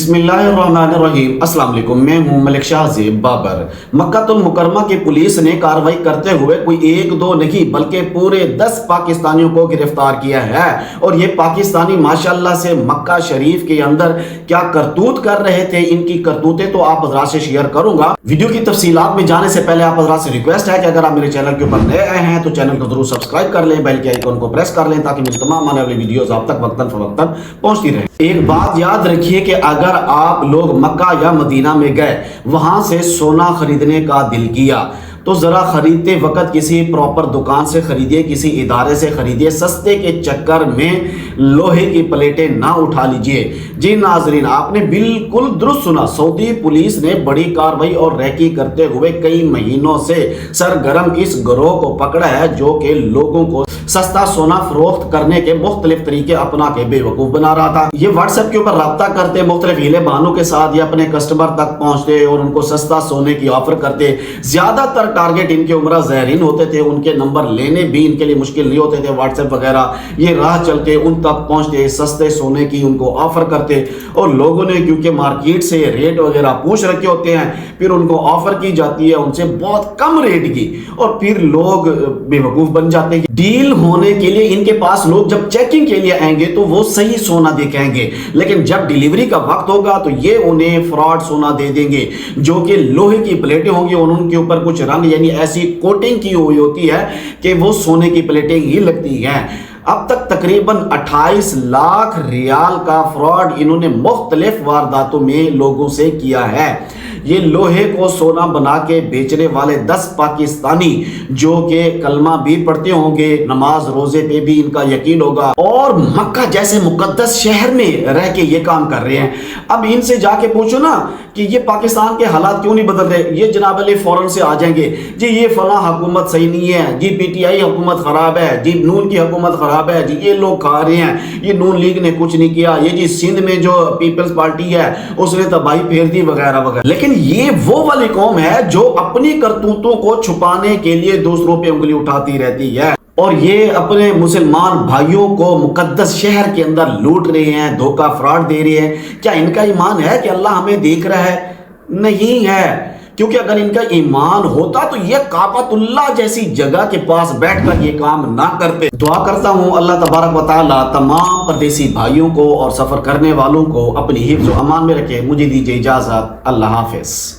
بسم اللہ الرحمن الرحیم۔ السلام علیکم، میں ہوں ملک شاہ زیب بابر۔ مکہ المکرمہ کی پولیس نے کارروائی کرتے ہوئے کوئی ایک دو نہیں بلکہ پورے 10 پاکستانیوں کو گرفتار کیا ہے، اور یہ پاکستانی ماشاءاللہ سے مکہ شریف کے اندر کیا کرتوت کر رہے تھے، ان کی کرتوتیں تو آپ حضرات سے شیئر کروں گا۔ ویڈیو کی تفصیلات میں جانے سے پہلے آپ حضرات سے ریکویسٹ ہے کہ اگر آپ میرے چینل کے اوپر نئے آئے ہیں تو چینل کو ضرور سبسکرائب کر لیں، بیل کے آئیکن کو پریس کر لیں تاکہ میری تمام آنے والی ویڈیوز آپ تک وقتاً فوقتاً پہنچتی رہیں۔ ایک بات یاد رکھیے کہ اگر آپ لوگ مکہ یا مدینہ میں گئے، وہاں سے سونا خریدنے کا دل کیا تو ذرا خریدتے وقت کسی پراپر دکان سے خریدیے، کسی ادارے سے خریدیے، سستے کے چکر میں لوہے کی پلیٹیں نہ اٹھا لیجئے۔ جی ناظرین، آپ نے بالکل درست سنا، سعودی پولیس نے بڑی کارروائی اور ریکی کرتے ہوئے کئی مہینوں سے سرگرم اس گروہ کو پکڑا ہے جو کہ لوگوں کو سستا سونا فروخت کرنے کے مختلف طریقے اپنا کے بے وقوف بنا رہا تھا۔ یہ واٹس ایپ کے اوپر رابطہ کرتے، مختلف ہیلے بہانوں کے ساتھ یہ اپنے کسٹمر تک پہنچتے اور ان کو سستا سونے کی آفر کرتے۔ زیادہ تر ٹارگٹ ان کے عمرہ زائرین ہوتے تھے، ان کے نمبر لینے بھی ان کے لیے مشکل نہیں ہوتے تھے، واٹس ایپ وغیرہ یہ راہ چل کے ان تک پہنچتے، سستے سونے کی ان کو آفر کرتے، اور لوگوں نے کیونکہ مارکیٹ سے ریٹ وغیرہ پوچھ رکھے ہوتے ہیں، پھر ان کو آفر کی جاتی ہے ان سے بہت کم ریٹ کی، اور پھر لوگ بے وقوف بن جاتے ہیں۔ ڈیل ہونے کے لیے ان کے پاس لوگ جب چیکنگ کے لیے آئیں گے تو وہ صحیح سونا دکھائیں گے، لیکن جب ڈیلیوری کا وقت ہوگا تو یہ انہیں فراڈ سونا دے دیں گے جو کہ لوہے کی پلیٹیں ہوں گی، اور ان کے اوپر کچھ رنگ یعنی ایسی کوٹنگ کی ہوئی ہوتی ہے کہ وہ سونے کی پلیٹیں ہی لگتی ہیں۔ اب تک تقریباً 28 لاکھ ریال کا فراڈ انہوں نے مختلف وارداتوں میں لوگوں سے کیا ہے۔ یہ لوہے کو سونا بنا کے بیچنے والے 10 پاکستانی جو کہ کلمہ بھی پڑھتے ہوں گے، نماز روزے پہ بھی ان کا یقین ہوگا، اور مکہ جیسے مقدس شہر میں رہ کے یہ کام کر رہے ہیں۔ اب ان سے جا کے پوچھو نا کہ یہ پاکستان کے حالات کیوں نہیں بدل رہے، یہ جناب علی فوراً سے آ جائیں گے، جی یہ فلاں حکومت صحیح نہیں ہے، جی پی ٹی آئی حکومت خراب ہے، جی نون کی حکومت خراب ہے، جی یہ لوگ کھا رہے ہیں، یہ نون لیگ نے کچھ نہیں کیا، یہ جی سندھ میں جو پیپلز پارٹی ہے اس نے تباہی پھیر دی وغیرہ وغیرہ۔ لیکن یہ وہ والی قوم ہے جو اپنی کرتوتوں کو چھپانے کے لیے دوسروں پہ انگلی اٹھاتی رہتی ہے، اور یہ اپنے مسلمان بھائیوں کو مقدس شہر کے اندر لوٹ رہے ہیں، دھوکہ فراڈ دے رہے ہیں۔ کیا ان کا ایمان ہے کہ اللہ ہمیں دیکھ رہا ہے؟ نہیں ہے، کیونکہ اگر ان کا ایمان ہوتا تو یہ کعبۃ اللہ جیسی جگہ کے پاس بیٹھ کر یہ کام نہ کرتے۔ دعا کرتا ہوں اللہ تبارک و تعالی تمام پردیسی بھائیوں کو اور سفر کرنے والوں کو اپنی حفظ و امان میں رکھے۔ مجھے دیجیے اجازت، اللہ حافظ۔